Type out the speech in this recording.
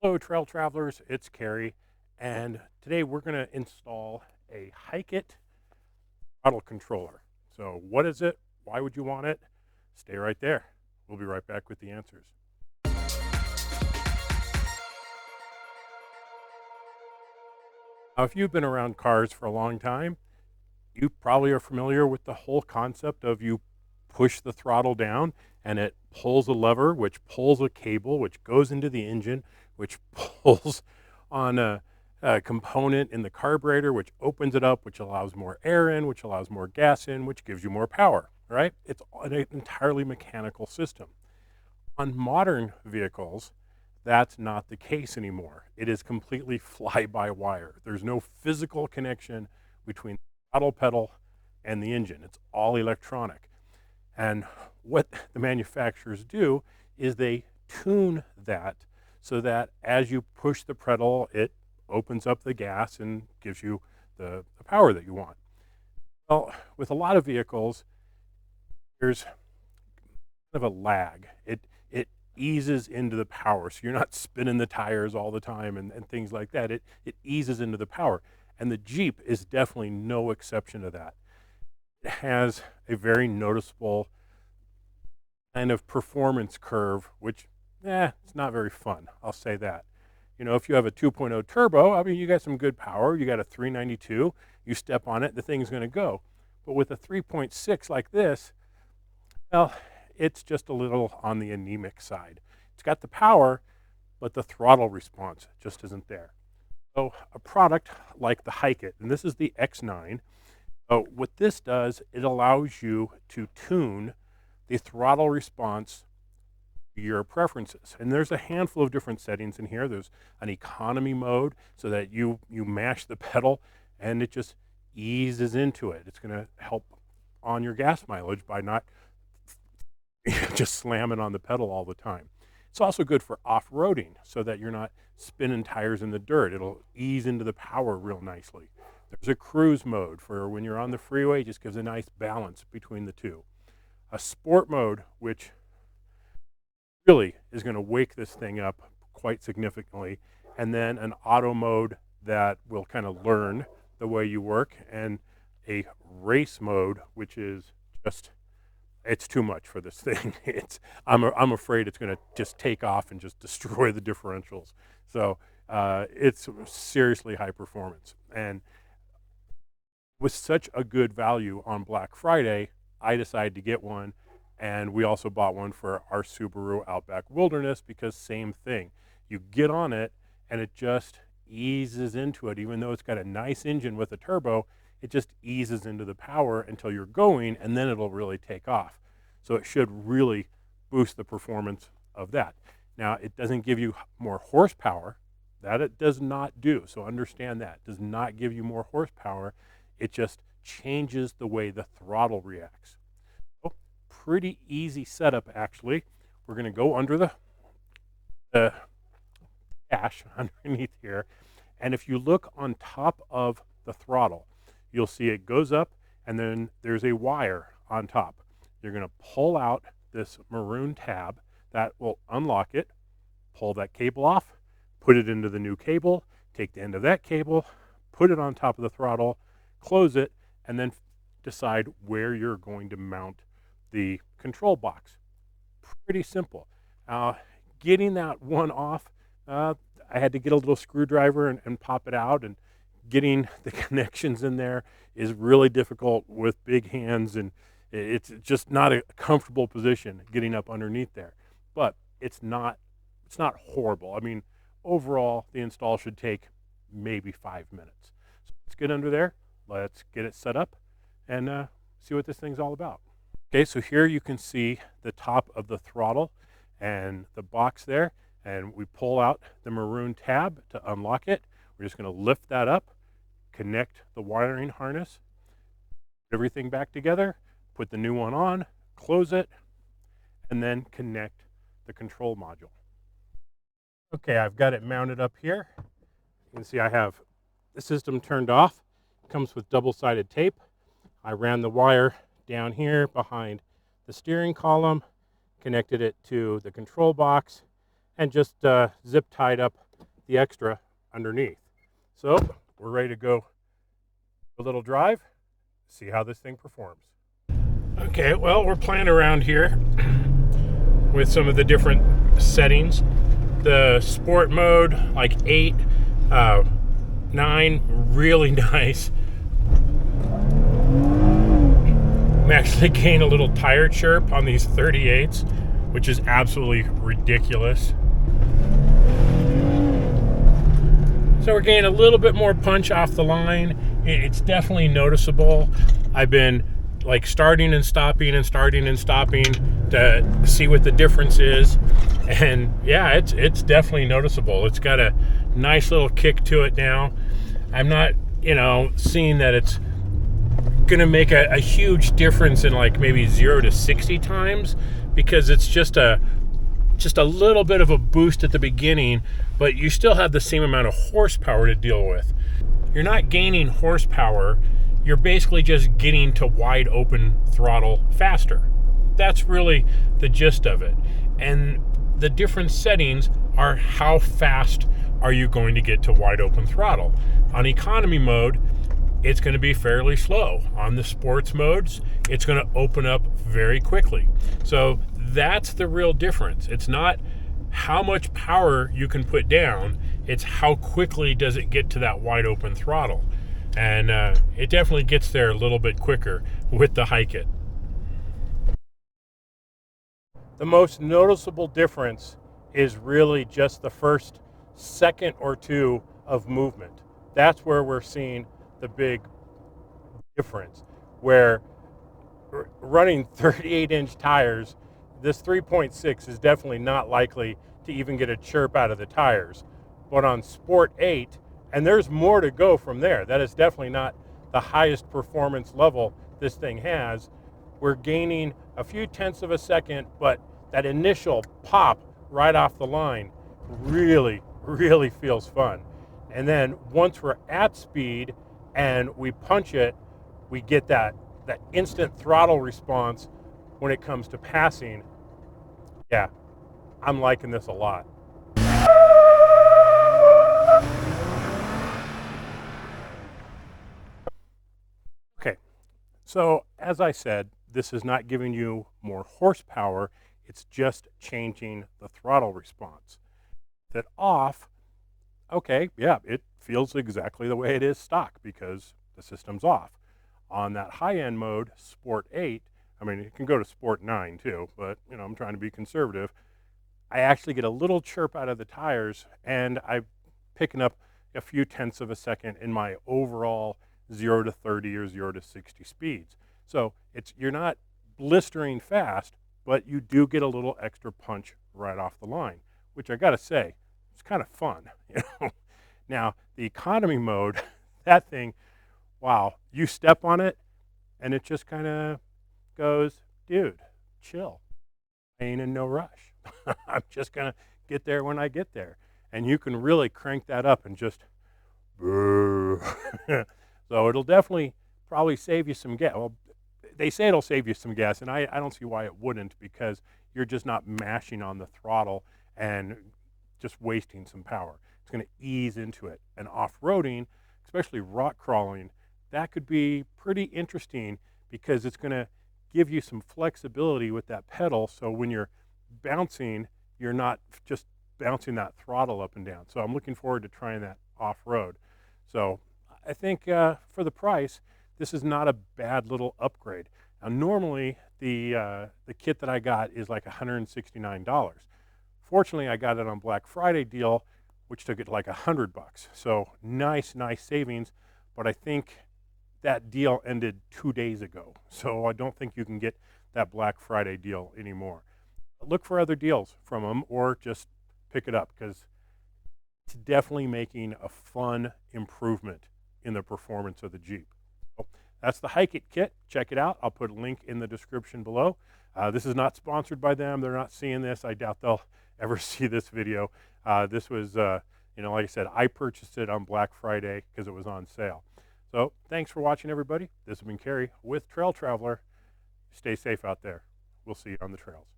Hello, trail travelers. It's Carrie, and today we're going to install a Hikeit Throttle Controller. So, what is it? Why would you want it? Stay right there. We'll be right back with the answers. Now, if you've been around cars for a long time, you probably are familiar with the whole concept of you push the throttle down and it pulls a lever, which pulls a cable, which goes into the engine, which pulls on a component in the carburetor, which opens it up, which allows more air in, which allows more gas in, which gives you more power, right? It's an entirely mechanical system. On modern vehicles, that's not the case anymore. It is completely fly-by-wire. There's no physical connection between the throttle pedal and the engine. It's all electronic. And what the manufacturers do is they tune that so that as you push the pedal, it opens up the gas and gives you the power that you want. Well, with a lot of vehicles, there's kind of a lag. It eases into the power, so you're not spinning the tires all the time and things like that. It eases into the power. And the Jeep is definitely no exception to that. It has a very noticeable kind of performance curve, which, it's not very fun. I'll say that. You know, if you have a 2.0 turbo, I mean, you got some good power. You got a 392. You step on it, the thing's going to go. But with a 3.6 like this, well, it's just a little on the anemic side. It's got the power, but the throttle response just isn't there. So a product like the Hikeit, and this is the X9, what this does, it allows you to tune the throttle response to your preferences. And there's a handful of different settings in here. There's an economy mode so that you mash the pedal and it just eases into it. It's going to help on your gas mileage by not just slamming on the pedal all the time. It's also good for off-roading so that you're not spinning tires in the dirt. It'll ease into the power real nicely. There's a cruise mode for when you're on the freeway. It just gives a nice balance between the two. A sport mode, which really is going to wake this thing up quite significantly. And then an auto mode that will kind of learn the way you work. And a race mode, which is just, it's too much for this thing. I'm afraid it's going to just take off and just destroy the differentials. So it's seriously high performance. And with such a good value on Black Friday, I decided to get one. And we also bought one for our Subaru Outback Wilderness because same thing. You get on it and it just eases into it. Even though it's got a nice engine with a turbo, it just eases into the power until you're going, and then it'll really take off. So it should really boost the performance of that. Now, it doesn't give you more horsepower. That it does not do. So understand that. It does not give you more horsepower. It just changes the way the throttle reacts. So, pretty easy setup, actually. We're going to go under the dash underneath here. And if you look on top of the throttle, you'll see it goes up and then there's a wire on top. You're going to pull out this maroon tab that will unlock it, pull that cable off, put it into the new cable, take the end of that cable, put it on top of the throttle, close it, and then decide where you're going to mount the control box. Pretty simple. Getting that one off, I had to get a little screwdriver and pop it out, and getting the connections in there is really difficult with big hands, and it's just not a comfortable position getting up underneath there. But it's not horrible. I mean, overall, the install should take maybe 5 minutes. So let's get under there. Let's get it set up and see what this thing's all about. Okay, so here you can see the top of the throttle and the box there, and we pull out the maroon tab to unlock it. We're just going to lift that up, connect the wiring harness, put everything back together, put the new one on, close it, and then connect the control module. Okay, I've got it mounted up here. You can see I have the system turned off. It comes with double-sided tape. I ran the wire down here behind the steering column, connected it to the control box, and just zip tied up the extra underneath. So we're ready to go a little drive, see how this thing performs. Okay, well, we're playing around here with some of the different settings. The sport mode, like 8, 9, really nice. I'm actually getting a little tire chirp on these 38s, which is absolutely ridiculous. So we're getting a little bit more punch off the line. It's definitely noticeable. I've been like starting and stopping to see what the difference is. And yeah, it's definitely noticeable. It's got a nice little kick to it now. I'm not, seeing that it's gonna make a huge difference in like maybe 0 to 60 times, because it's just a little bit of a boost at the beginning, but you still have the same amount of horsepower to deal with. You're not gaining horsepower, you're basically just getting to wide open throttle faster. That's really the gist of it. And the different settings are how fast are you going to get to wide open throttle. On economy mode, it's going to be fairly slow. On the sports modes, it's going to open up very quickly. So that's the real difference. It's not how much power you can put down, it's how quickly does it get to that wide open throttle. And it definitely gets there a little bit quicker with the Hikeit. The most noticeable difference is really just the first second or two of movement. That's where we're seeing the big difference, where running 38-inch tires, this 3.6 is definitely not likely to even get a chirp out of the tires. But on Sport 8, and there's more to go from there, that is definitely not the highest performance level this thing has. We're gaining a few tenths of a second, but that initial pop right off the line really, really feels fun. And then once we're at speed and we punch it, we get that instant throttle response when it comes to passing. Yeah, I'm liking this a lot. Okay, so as I said, this is not giving you more horsepower, it's just changing the throttle response. That off, okay, yeah, it feels exactly the way it is stock because the system's off. On that high-end mode, Sport 8, I mean, it can go to Sport 9 too, but I'm trying to be conservative. I actually get a little chirp out of the tires, and I'm picking up a few tenths of a second in my overall 0 to 30 or 0 to 60 speeds. So you're not blistering fast, but you do get a little extra punch right off the line, which I gotta say, it's kind of fun. Now, the economy mode, that thing, wow, you step on it, and it just kind of goes, dude, chill. I ain't in no rush. I'm just going to get there when I get there. And you can really crank that up and just, so it'll definitely probably save you some gas. Well, they say it'll save you some gas, and I don't see why it wouldn't, because you're just not mashing on the throttle and just wasting some power. It's going to ease into it. And off-roading, especially rock crawling, that could be pretty interesting because it's going to give you some flexibility with that pedal, so when you're bouncing, you're not just bouncing that throttle up and down. So I'm looking forward to trying that off-road. So I think for the price, this is not a bad little upgrade. Now normally the kit that I got is like $169. Fortunately, I got it on Black Friday deal, which took it like $100. So nice savings, but I think that deal ended 2 days ago. So I don't think you can get that Black Friday deal anymore. Look for other deals from them, or just pick it up, because it's definitely making a fun improvement in the performance of the Jeep. So that's the Hikeit kit. Check it out. I'll put a link in the description below. This is not sponsored by them. They're not seeing this. I doubt they'll ever see this video. This was, like I said, I purchased it on Black Friday because it was on sale. So thanks for watching, everybody. This has been Kerry with Trail Traveler. Stay safe out there. We'll see you on the trails.